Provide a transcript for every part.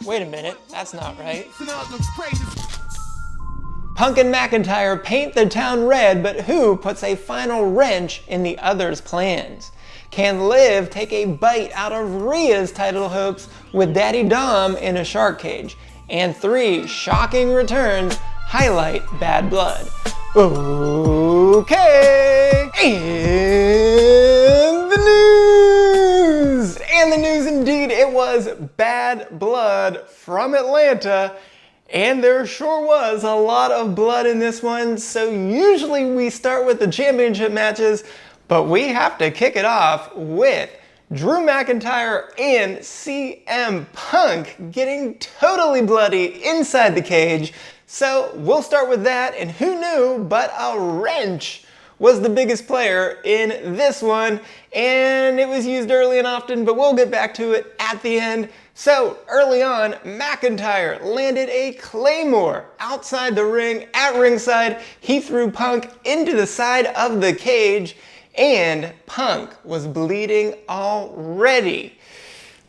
Wait a minute, that's not right. Punk and McIntyre paint the town red, but who puts a final wrench in the other's plans? Can Liv take a bite out of Rhea's title hopes with Daddy Dom in a shark cage? And 3 shocking returns highlight Bad Blood. Okay, and the news! And the news indeed, it was Bad Blood from Atlanta. And there sure was a lot of blood in this one, so usually we start with the championship matches, but we have to kick it off with Drew McIntyre and CM Punk getting totally bloody inside the cage. So we'll start with that, and who knew but a wrench was the biggest player in this one, and it was used early and often, but we'll get back to it at the end. So early on, McIntyre landed a Claymore outside the ring at ringside. He threw Punk into the side of the cage, and Punk was bleeding already.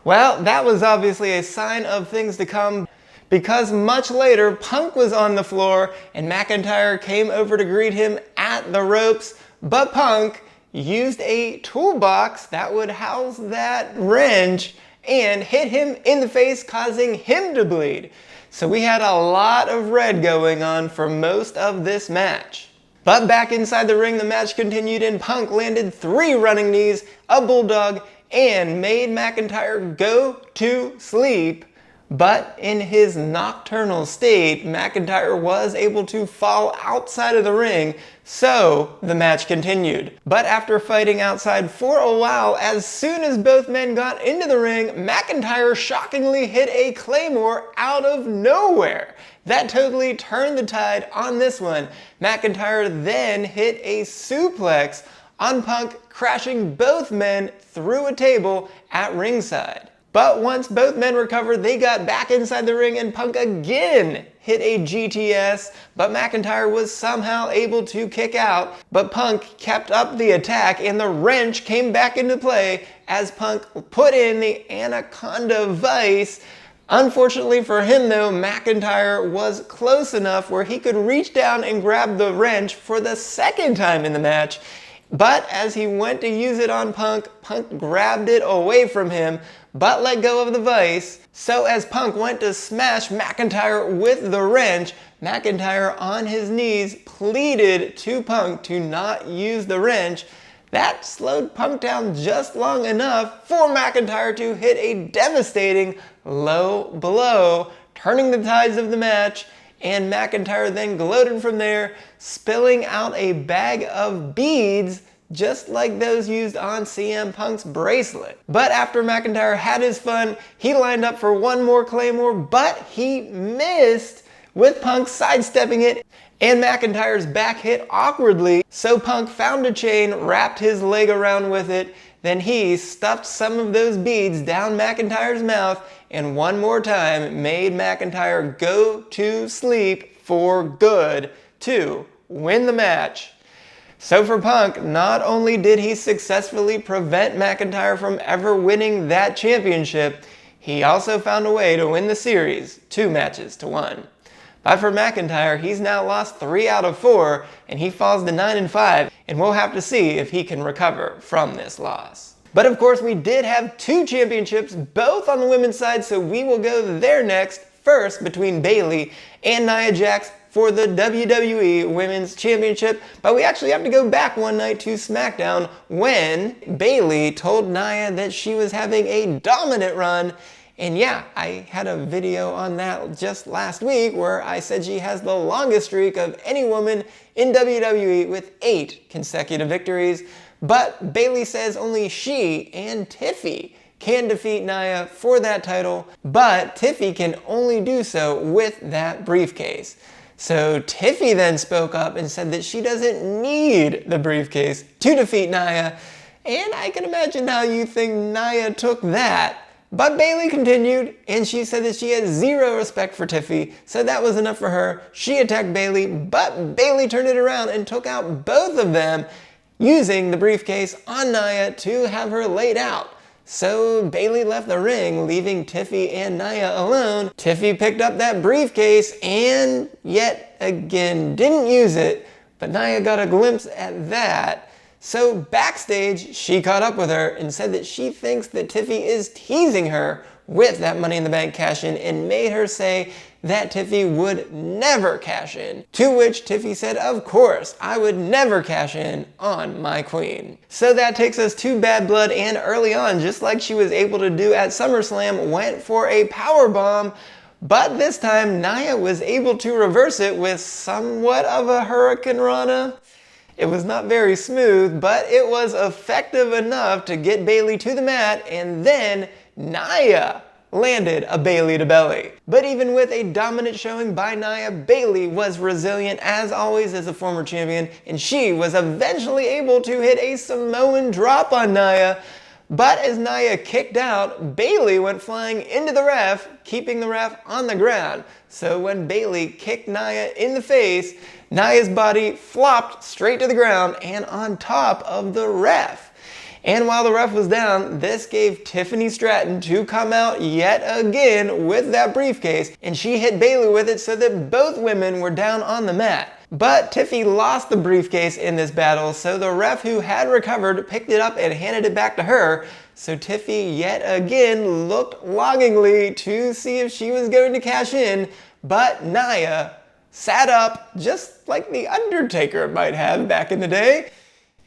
Well, that was obviously a sign of things to come, because much later, Punk was on the floor and McIntyre came over to greet him at the ropes, but Punk used a toolbox that would house that wrench and hit him in the face, causing him to bleed. So we had a lot of red going on for most of this match. But back inside the ring, the match continued and Punk landed 3 running knees, a bulldog, and made McIntyre go to sleep. But in his nocturnal state, McIntyre was able to fall outside of the ring, so the match continued. But after fighting outside for a while, as soon as both men got into the ring, McIntyre shockingly hit a Claymore out of nowhere. That totally turned the tide on this one. McIntyre then hit a suplex on Punk, crashing both men through a table at ringside. But once both men recovered, they got back inside the ring and Punk again hit a GTS, but McIntyre was somehow able to kick out. But Punk kept up the attack and the wrench came back into play as Punk put in the Anaconda Vice. Unfortunately for him though, McIntyre was close enough where he could reach down and grab the wrench for the second time in the match. But as he went to use it on Punk, Punk grabbed it away from him, but let go of the vice. So as Punk went to smash McIntyre with the wrench, McIntyre on his knees pleaded to Punk to not use the wrench. That slowed Punk down just long enough for McIntyre to hit a devastating low blow, turning the tides of the match. And McIntyre then gloated from there, spilling out a bag of beads just like those used on CM Punk's bracelet. But after McIntyre had his fun, he lined up for one more Claymore, but he missed with Punk sidestepping it, and McIntyre's back hit awkwardly, so Punk found a chain, wrapped his leg around with it, then he stuffed some of those beads down McIntyre's mouth and one more time made McIntyre go to sleep for good to win the match. So for Punk, not only did he successfully prevent McIntyre from ever winning that championship, he also found a way to win the series 2 matches to 1. But for McIntyre, he's now lost 3 out of 4, and he falls to 9-5, and we'll have to see if he can recover from this loss. But of course, we did have 2 championships, both on the women's side, so we will go there next. First, between Bayley and Nia Jax for the WWE Women's Championship. But we actually have to go back one night to SmackDown when Bayley told Nia that she was having a dominant run. And yeah, I had a video on that just last week where I said she has the longest streak of any woman in WWE with 8 consecutive victories. But Bayley says only she and Tiffy can defeat Nia for that title, but Tiffy can only do so with that briefcase. So Tiffy then spoke up and said that she doesn't need the briefcase to defeat Nia, and I can imagine how you think Nia took that. But Bayley continued, and she said that she has 0 respect for Tiffy, so that was enough for her. She attacked Bayley, but Bayley turned it around and took out both of them, using the briefcase on Nia to have her laid out. So Bayley left the ring, leaving Tiffy and Nia alone. Tiffy picked up that briefcase and yet again didn't use it, but Nia got a glimpse at that. So backstage, she caught up with her and said that she thinks that Tiffy is teasing her with that Money in the Bank cash-in and made her say that Tiffy would never cash in. To which Tiffy said, of course, I would never cash in on my queen. So that takes us to Bad Blood, and early on, just like she was able to do at SummerSlam, went for a powerbomb. But this time, Nia was able to reverse it with somewhat of a Hurricane Rana. It was not very smooth, but it was effective enough to get Bayley to the mat, and then Nia landed a Bayley to belly. But even with a dominant showing by Nia, Bayley was resilient as always as a former champion, and she was eventually able to hit a Samoan drop on Nia. But as Nia kicked out, Bayley went flying into the ref, keeping the ref on the ground. So when Bayley kicked Nia in the face, Nia's body flopped straight to the ground and on top of the ref. And while the ref was down, this gave Tiffany Stratton to come out yet again with that briefcase, and she hit Bayley with it so that both women were down on the mat. But Tiffy lost the briefcase in this battle, so the ref who had recovered picked it up and handed it back to her. So Tiffy yet again looked longingly to see if she was going to cash in, but Nia sat up just like The Undertaker might have back in the day.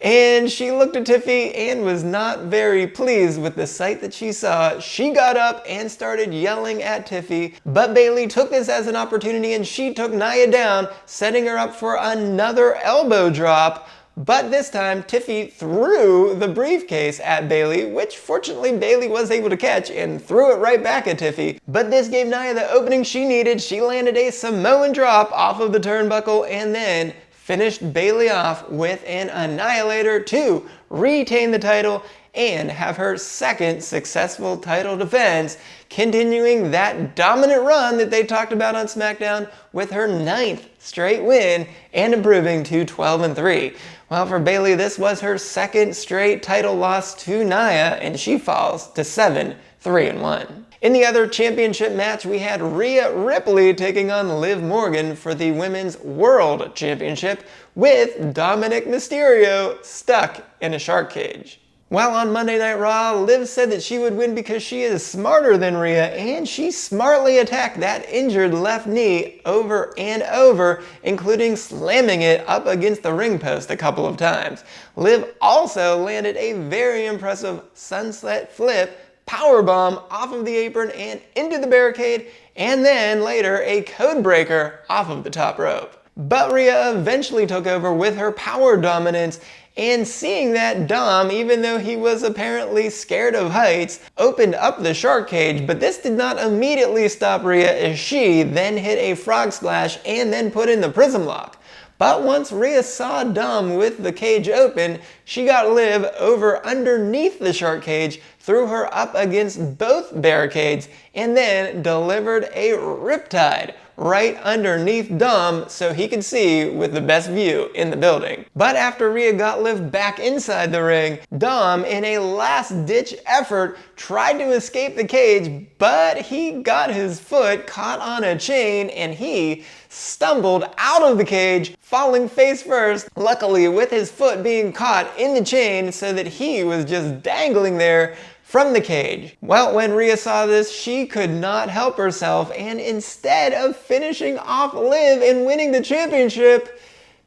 And she looked at Tiffy and was not very pleased with the sight that she saw. She got up and started yelling at Tiffy, but Bayley took this as an opportunity and she took Nia down, setting her up for another elbow drop. But this time, Tiffy threw the briefcase at Bayley, which fortunately Bayley was able to catch and threw it right back at Tiffy. But this gave Nia the opening she needed. She landed a Samoan drop off of the turnbuckle and then finished Bayley off with an Annihilator to retain the title and have her second successful title defense, continuing that dominant run that they talked about on SmackDown with her 9th straight win and improving to 12-3. Well, for Bayley, this was her second straight title loss to Nia, and she falls to 7-3-1. In the other championship match, we had Rhea Ripley taking on Liv Morgan for the Women's World Championship with Dominic Mysterio stuck in a shark cage. While on Monday Night Raw, Liv said that she would win because she is smarter than Rhea, and she smartly attacked that injured left knee over and over, including slamming it up against the ring post a couple of times. Liv also landed a very impressive sunset flip powerbomb off of the apron and into the barricade, and then later a code breaker off of the top rope. But Rhea eventually took over with her power dominance, and seeing that, Dom, even though he was apparently scared of heights, opened up the shark cage, but this did not immediately stop Rhea as she then hit a frog splash and then put in the prism lock. But once Rhea saw Dom with the cage open, she got Liv over underneath the shark cage, threw her up against both barricades, and then delivered a riptide right underneath Dom so he could see with the best view in the building. But after Rhea got Liv back inside the ring, Dom, in a last-ditch effort, tried to escape the cage, but he got his foot caught on a chain and he stumbled out of the cage, falling face first, luckily with his foot being caught in the chain so that he was just dangling there from the cage. Well, when Rhea saw this, she could not help herself, and instead of finishing off Liv and winning the championship,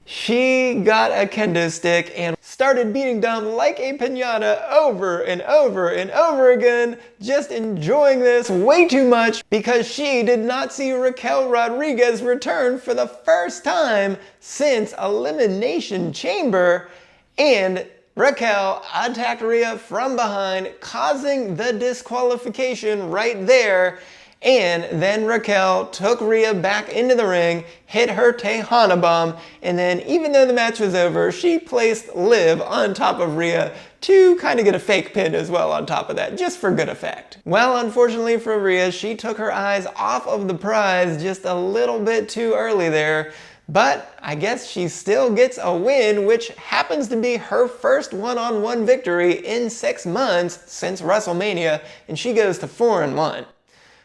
she got a kendo stick and started beating Dom like a piñata over and over and over again, just enjoying this way too much because she did not see Raquel Rodriguez return for the first time since Elimination Chamber, and Raquel attacked Rhea from behind, causing the disqualification right there. And then Raquel took Rhea back into the ring, hit her Tejana bomb, and then even though the match was over, she placed Liv on top of Rhea to kind of get a fake pin as well on top of that, just for good effect. Well, unfortunately for Rhea, she took her eyes off of the prize just a little bit too early there. But I guess she still gets a win, which happens to be her first one-on-one victory in 6 months since WrestleMania, and she goes to 4-1.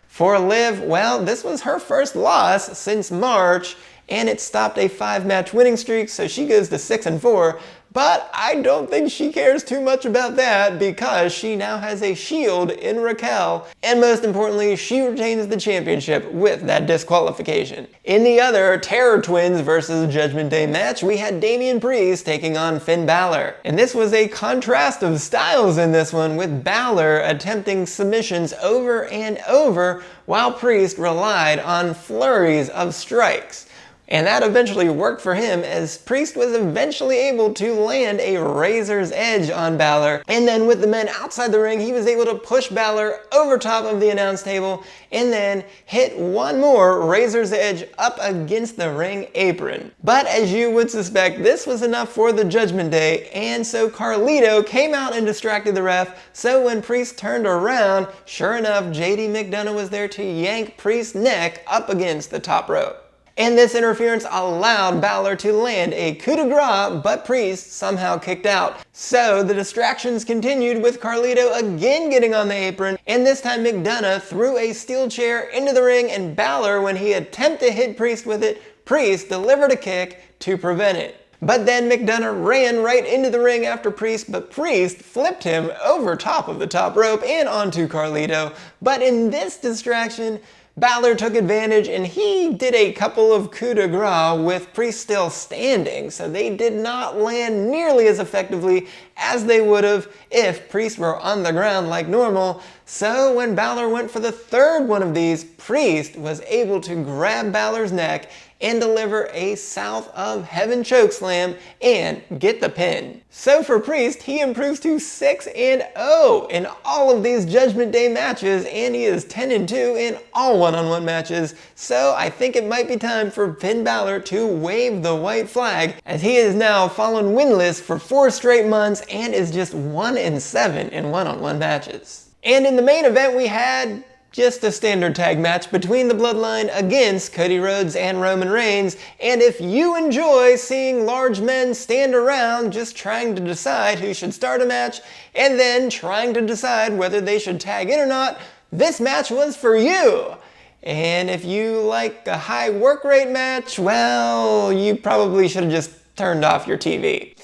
For Liv, well, this was her first loss since March, and it stopped a 5-match winning streak, so she goes to 6-4. But I don't think she cares too much about that because she now has a Shield in Raquel, and most importantly, she retains the championship with that disqualification. In the other Terror Twins versus Judgment Day match, we had Damian Priest taking on Finn Balor. And this was a contrast of styles in this one, with Balor attempting submissions over and over while Priest relied on flurries of strikes. And that eventually worked for him, as Priest was eventually able to land a razor's edge on Balor. And then with the men outside the ring, he was able to push Balor over top of the announce table and then hit one more razor's edge up against the ring apron. But as you would suspect, this was enough for the Judgment Day, and so Carlito came out and distracted the ref. So when Priest turned around, sure enough, JD McDonough was there to yank Priest's neck up against the top rope. And this interference allowed Balor to land a coup de grace, but Priest somehow kicked out. So the distractions continued, with Carlito again getting on the apron, and this time McDonough threw a steel chair into the ring, and Balor, when he attempted to hit Priest with it, Priest delivered a kick to prevent it. But then McDonough ran right into the ring after Priest, but Priest flipped him over top of the top rope and onto Carlito. But in this distraction, Balor took advantage, and he did a couple of coup de grace with Priest still standing, so they did not land nearly as effectively as they would have if Priest were on the ground like normal. So when Balor went for the third one of these, Priest was able to grab Balor's neck and deliver a South of Heaven chokeslam and get the pin. So for Priest, he improves to 6-0 in all of these Judgment Day matches, and he is 10-2 in all one-on-one matches. So I think it might be time for Finn Balor to wave the white flag, as he has now fallen winless for 4 straight months and is just 1-7 in one-on-one matches. And in the main event, we had just a standard tag match between the Bloodline against Cody Rhodes and Roman Reigns. And if you enjoy seeing large men stand around just trying to decide who should start a match and then trying to decide whether they should tag in or not, this match was for you. And if you like a high work rate match, well, you probably should have just turned off your TV.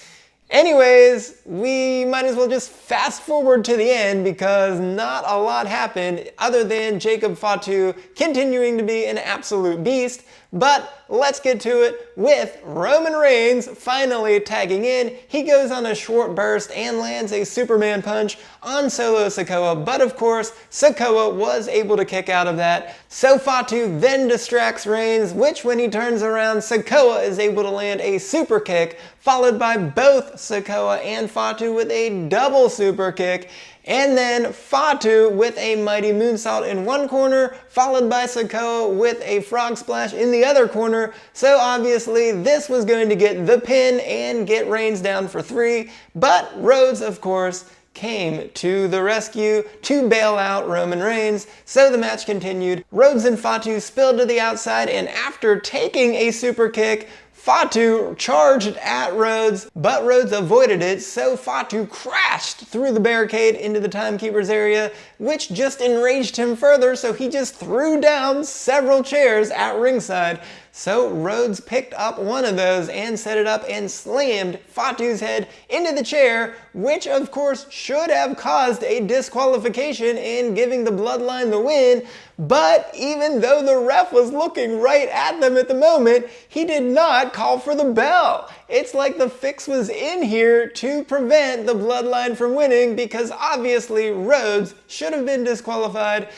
Anyways, we might as well just fast forward to the end, because not a lot happened other than Jacob Fatu continuing to be an absolute beast. But let's get to it with Roman Reigns finally tagging in. He goes on a short burst and lands a Superman punch on Solo Sikoa, but of course Sikoa was able to kick out of that. So Fatu then distracts Reigns, which when he turns around, Sikoa is able to land a super kick, followed by both Sikoa and Fatu with a double super kick. And then Fatu with a mighty moonsault in one corner, followed by Sikoa with a frog splash in the other corner. So obviously this was going to get the pin and get Reigns down for 3. But Rhodes, of course, came to the rescue to bail out Roman Reigns. So the match continued. Rhodes and Fatu spilled to the outside, and after taking a super kick, Fatu charged at Rhodes, but Rhodes avoided it, so Fatu crashed through the barricade into the timekeeper's area, which just enraged him further, so he just threw down several chairs at ringside. So Rhodes picked up one of those and set it up and slammed Fatu's head into the chair, which of course should have caused a disqualification and giving the Bloodline the win. But even though the ref was looking right at them at the moment, he did not call for the bell. It's like the fix was in here to prevent the Bloodline from winning, because obviously Rhodes should have been disqualified.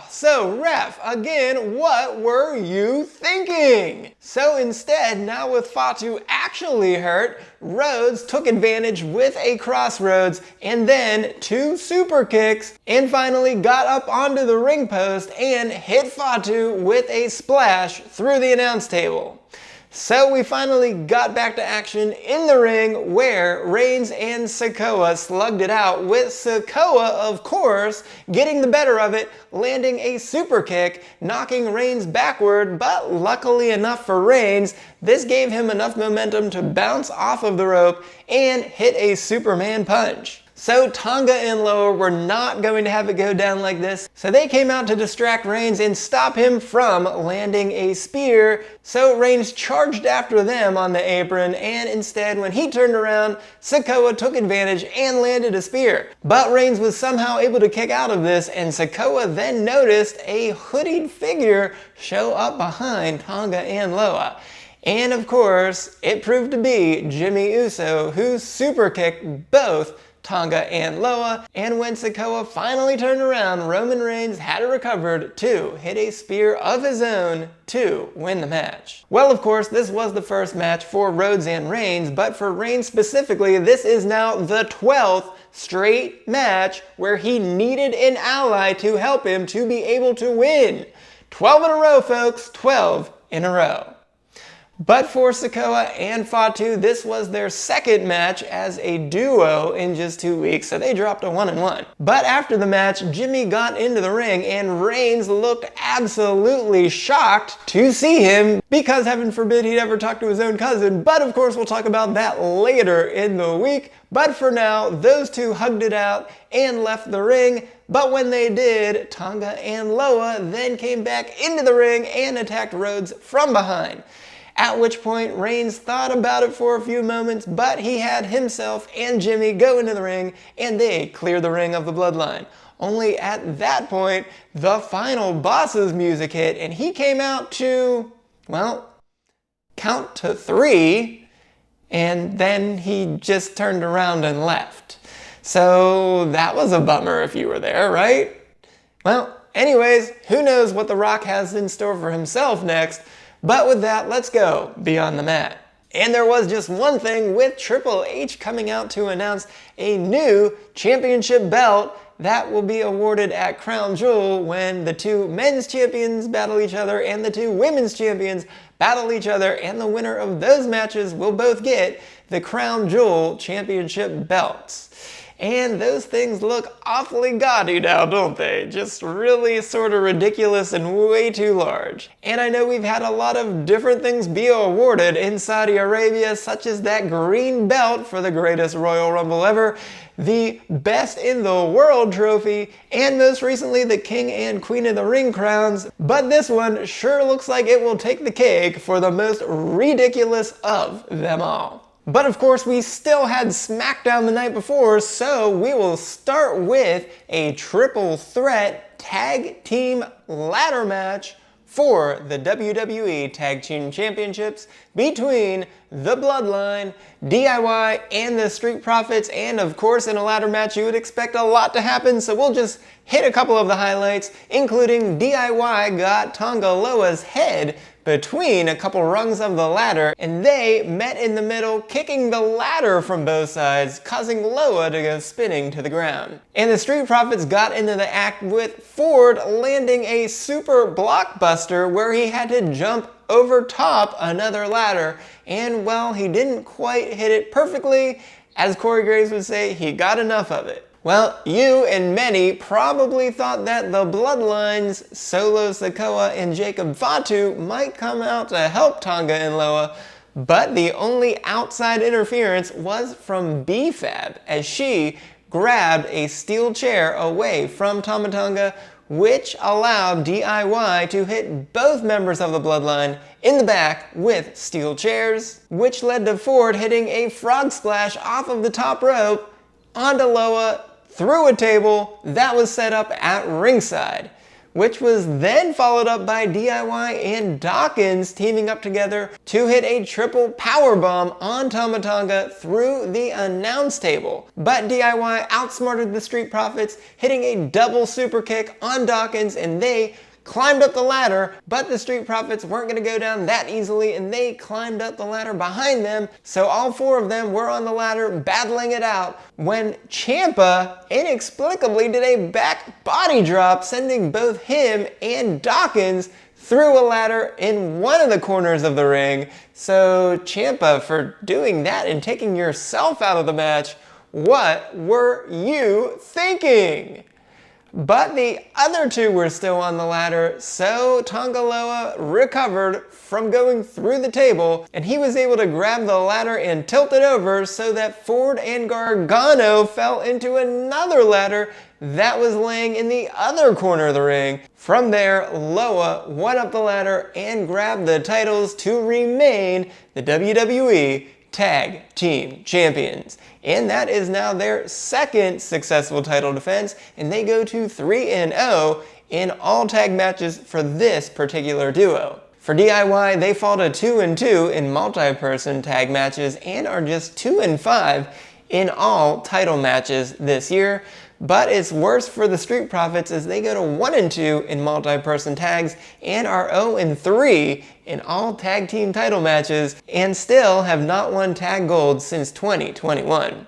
So ref, again, what were you thinking? So instead, now with Fatu actually hurt, Rhodes took advantage with a crossroads and then 2 super kicks, and finally got up onto the ring post and hit Fatu with a splash through the announce table. So we finally got back to action in the ring where Reigns and Sikoa slugged it out, with Sikoa, of course, getting the better of it, landing a super kick, knocking Reigns backward, but luckily enough for Reigns, this gave him enough momentum to bounce off of the rope and hit a Superman punch. So Tonga and Loa were not going to have it go down like this, so they came out to distract Reigns and stop him from landing a spear. So Reigns charged after them on the apron, and instead when he turned around, Sikoa took advantage and landed a spear. But Reigns was somehow able to kick out of this, and Sikoa then noticed a hoodied figure show up behind Tonga and Loa. And of course, it proved to be Jimmy Uso, who super kicked both Tonga and Loa, and when Sikoa finally turned around, Roman Reigns had it recovered to hit a spear of his own to win the match. Well, of course, this was the first match for Rhodes and Reigns, but for Reigns specifically, this is now the 12th straight match where he needed an ally to help him to be able to win. 12 in a row, folks, 12 in a row. But for Sikoa and Fatu, this was their second match as a duo in just 2 weeks, so they dropped a 1-1. But after the match, Jimmy got into the ring and Reigns looked absolutely shocked to see him, because heaven forbid he'd ever talk to his own cousin. But of course we'll talk about that later in the week. But for now, those two hugged it out and left the ring. But when they did, Tonga and Loa then came back into the ring and attacked Rhodes from behind. At which point Reigns thought about it for a few moments, but he had himself and Jimmy go into the ring and they cleared the ring of the Bloodline. Only at that point, the final boss's music hit and he came out to, well, count to 3, and then he just turned around and left. So that was a bummer if you were there, right? Well, anyways, who knows what The Rock has in store for himself next. But with that, let's go beyond the mat. And there was just one thing, with Triple H coming out to announce a new championship belt that will be awarded at Crown Jewel when the two men's champions battle each other and the two women's champions battle each other, and the winner of those matches will both get the Crown Jewel championship belts. And those things look awfully gaudy now, don't they? Just really sort of ridiculous and way too large. And I know we've had a lot of different things be awarded in Saudi Arabia, such as that green belt for the greatest Royal Rumble ever, the Best in the World trophy, and most recently the King and Queen of the Ring crowns. But this one sure looks like it will take the cake for the most ridiculous of them all. But of course, we still had SmackDown the night before, so we will start with a triple threat tag team ladder match for the WWE Tag Team Championships between the Bloodline, DIY, and the Street Profits. And of course, in a ladder match, you would expect a lot to happen, so we'll just hit a couple of the highlights, including DIY got Tonga Loa's head between a couple rungs of the ladder, and they met in the middle, kicking the ladder from both sides, causing Loa to go spinning to the ground. And the Street Profits got into the act with Ford landing a super blockbuster where he had to jump over top another ladder, and well, he didn't quite hit it perfectly. As Corey Graves would say, he got enough of it. Well, you and many probably thought that the Bloodlines, Solo Sikoa and Jacob Fatu, might come out to help Tonga and Loa, but the only outside interference was from B-Fab, as she grabbed a steel chair away from Tama Tonga, which allowed DIY to hit both members of the Bloodline in the back with steel chairs, which led to Ford hitting a frog splash off of the top rope onto Loa through a table that was set up at ringside, which was then followed up by DIY and Dawkins teaming up together to hit a triple powerbomb on Tama Tonga through the announce table. But DIY outsmarted the Street Profits, hitting a double super kick on Dawkins, and they climbed up the ladder, but the Street Profits weren't going to go down that easily, and they climbed up the ladder behind them, so all four of them were on the ladder battling it out when Ciampa inexplicably did a back body drop, sending both him and Dawkins threw a ladder in one of the corners of the ring. So Ciampa, for doing that and taking yourself out of the match, what were you thinking? But the other two were still on the ladder, so Tonga Loa recovered from going through the table, and he was able to grab the ladder and tilt it over so that Ford and Gargano fell into another ladder that was laying in the other corner of the ring. From there, Loa went up the ladder and grabbed the titles to remain the WWE Tag Team Champions. And that is now their second successful title defense, and they go to 3-0 in all tag matches for this particular duo. For DIY, they fall to 2-2 in multi-person tag matches and are just 2-5 in all title matches this year. But it's worse for the Street Profits as they go to 1-2 in multi-person tags and are 0-3 in all tag team title matches and still have not won tag gold since 2021.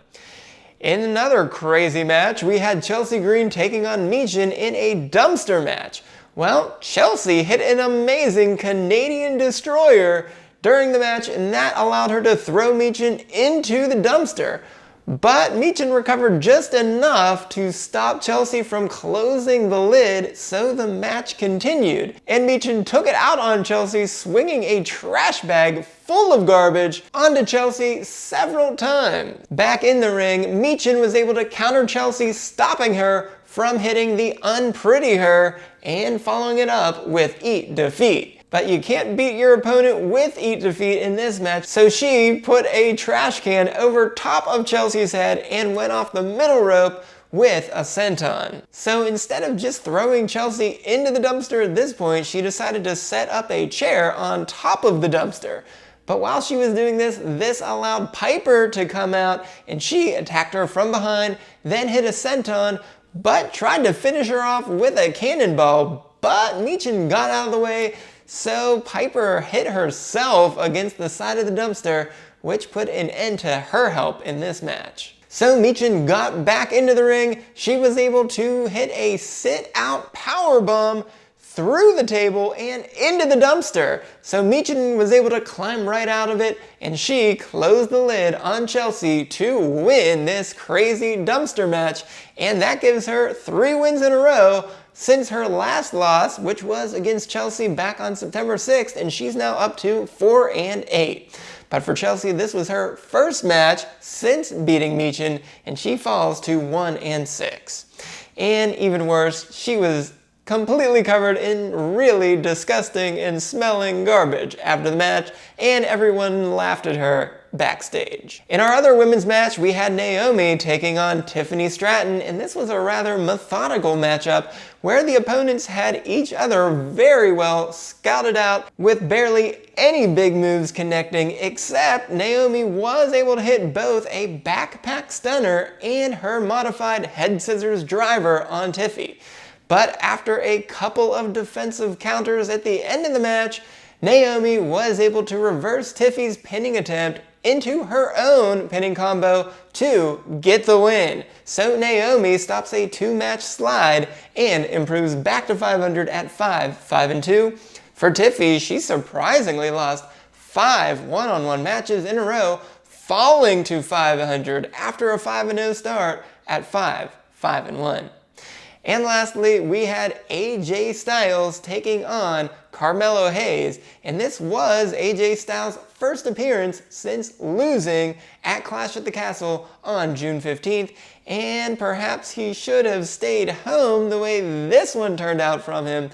In another crazy match, we had Chelsea Green taking on Michin in a dumpster match. Well, Chelsea hit an amazing Canadian destroyer during the match, and that allowed her to throw Michin into the dumpster. But Michin recovered just enough to stop Chelsea from closing the lid, so the match continued. And Michin took it out on Chelsea, swinging a trash bag full of garbage onto Chelsea several times. Back in the ring, Michin was able to counter Chelsea, stopping her from hitting the Unpretty Her and following it up with Eat Defeat. But you can't beat your opponent with Eat Defeat in this match, so she put a trash can over top of Chelsea's head and went off the middle rope with a senton. So instead of just throwing Chelsea into the dumpster at this point, she decided to set up a chair on top of the dumpster. But while she was doing this, this allowed Piper to come out, and she attacked her from behind, then hit a senton, but tried to finish her off with a cannonball. But Michin got out of the way, so Piper hit herself against the side of the dumpster, which put an end to her help in this match. So Michin got back into the ring. She was able to hit a sit-out powerbomb through the table and into the dumpster. So Michin was able to climb right out of it, and she closed the lid on Chelsea to win this crazy dumpster match, and that gives her 3 wins in a row since her last loss, which was against Chelsea back on September 6th, and she's now up to 4-8. But for Chelsea, this was her first match since beating Michin, and she falls to 1-6. And even worse, she was completely covered in really disgusting and smelling garbage after the match, and everyone laughed at her backstage. In our other women's match, we had Naomi taking on Tiffany Stratton, and this was a rather methodical matchup where the opponents had each other very well scouted out with barely any big moves connecting, except Naomi was able to hit both a backpack stunner and her modified head scissors driver on Tiffy. But after a couple of defensive counters at the end of the match, Naomi was able to reverse Tiffy's pinning attempt into her own pinning combo to get the win. So Naomi stops a 2-match slide and improves back to 500 at 5-2. For Tiffy, she surprisingly lost 5 one-on-one matches in a row, falling to 500 after a 5-0 start at 5-1. And lastly, we had AJ Styles taking on Carmelo Hayes, and this was AJ Styles' first appearance since losing at Clash at the Castle on June 15th, and perhaps he should have stayed home the way this one turned out from him.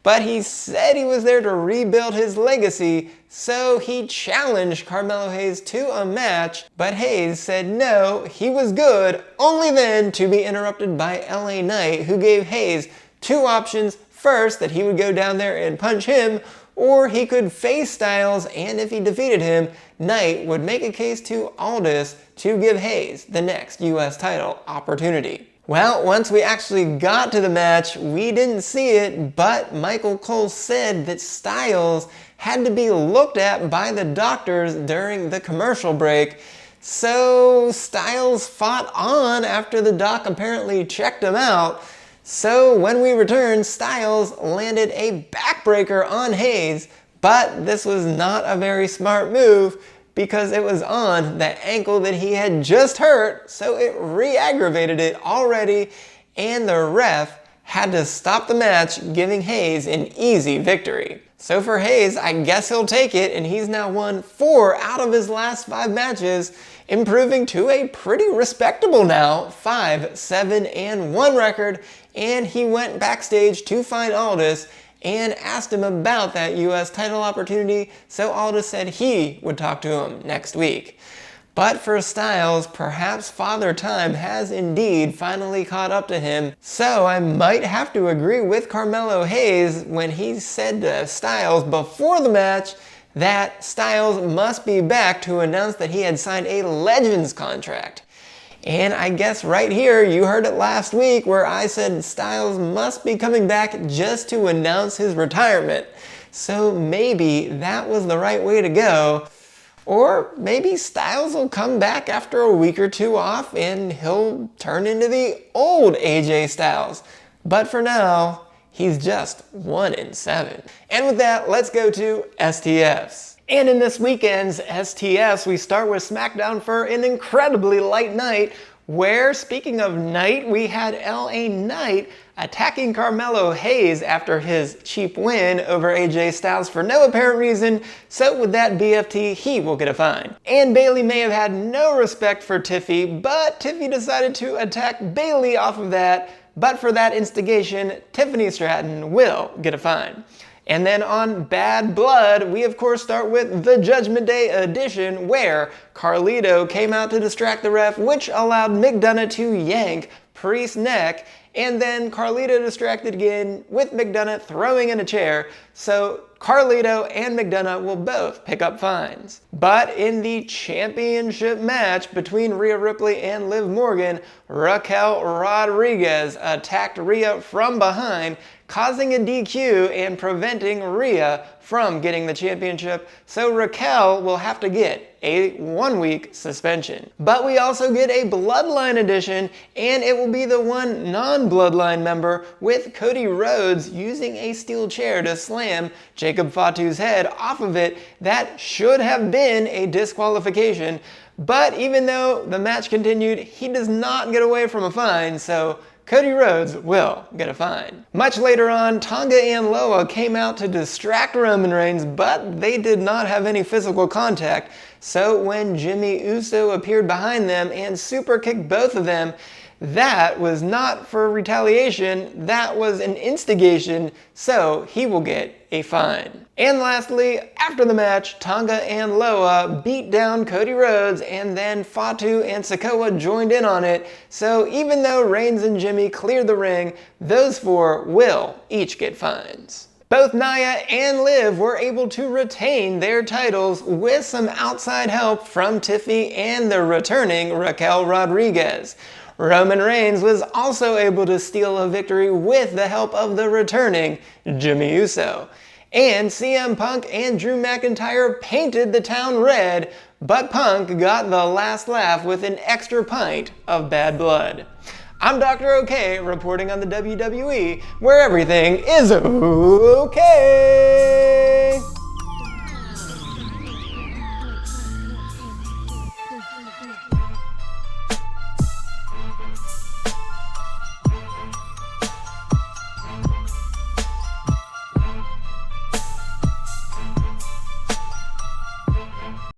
But he said he was there to rebuild his legacy, so he challenged Carmelo Hayes to a match, but Hayes said no, he was good, only then to be interrupted by LA Knight, who gave Hayes 2 options. First, that he would go down there and punch him, or he could face Styles, and if he defeated him, Knight would make a case to Aldis to give Hayes the next US title opportunity. Well, once we actually got to the match, we didn't see it, but Michael Cole said that Styles had to be looked at by the doctors during the commercial break. So Styles fought on after the doc apparently checked him out. So when we returned, Styles landed a back backbreaker on Hayes, but this was not a very smart move because it was on the ankle that he had just hurt, so it re-aggravated it already, and the ref had to stop the match, giving Hayes an easy victory. So for Hayes, I guess he'll take it, and he's now won 4 out of his last 5 matches, improving to a pretty respectable now 5-7-1 record, and he went backstage to find Aldis and asked him about that US title opportunity, so Aldis said he would talk to him next week. But for Styles, perhaps Father Time has indeed finally caught up to him, so I might have to agree with Carmelo Hayes when he said to Styles before the match that Styles must be back to announce that he had signed a Legends contract. And I guess right here, you heard it last week where I said Styles must be coming back just to announce his retirement. So maybe that was the right way to go. Or maybe Styles will come back after a week or 2 off and he'll turn into the old AJ Styles. But for now, he's just 1-7. And with that, let's go to STFs. And in this weekend's STFs, we start with SmackDown for an incredibly light night where, speaking of night, we had LA Knight attacking Carmelo Hayes after his cheap win over AJ Styles for no apparent reason, so with that BFT, he will get a fine. And Bayley may have had no respect for Tiffy, but Tiffy decided to attack Bayley off of that, but for that instigation, Tiffany Stratton will get a fine. And then on Bad Blood, we of course start with the Judgment Day edition where Carlito came out to distract the ref, which allowed McDonough to yank Priest's neck, and then Carlito distracted again with McDonough throwing in a chair, so Carlito and McDonough will both pick up fines. But in the championship match between Rhea Ripley and Liv Morgan, Raquel Rodriguez attacked Rhea from behind, causing a DQ and preventing Rhea from getting the championship, so Raquel will have to get a 1-week suspension. But we also get a Bloodline edition, and it will be the one non-Bloodline member with Cody Rhodes using a steel chair to slam Jacob Fatu's head off of it. That should have been a disqualification, but even though the match continued, he does not get away from a fine, so Cody Rhodes will get a fine. Much later on, Tonga and Loa came out to distract Roman Reigns, but they did not have any physical contact. So when Jimmy Uso appeared behind them and super kicked both of them, that was not for retaliation, that was an instigation, so he will get a fine. And lastly, after the match, Tonga and Loa beat down Cody Rhodes, and then Fatu and Sikoa joined in on it, so even though Reigns and Jimmy cleared the ring, those 4 will each get fines. Both Nia and Liv were able to retain their titles with some outside help from Tiffy and the returning Raquel Rodriguez. Roman Reigns was also able to steal a victory with the help of the returning Jimmy Uso. And CM Punk and Drew McIntyre painted the town red, but Punk got the last laugh with an extra pint of Bad Blood. I'm Doktor O'Kay, reporting on the WWE, where everything is okay.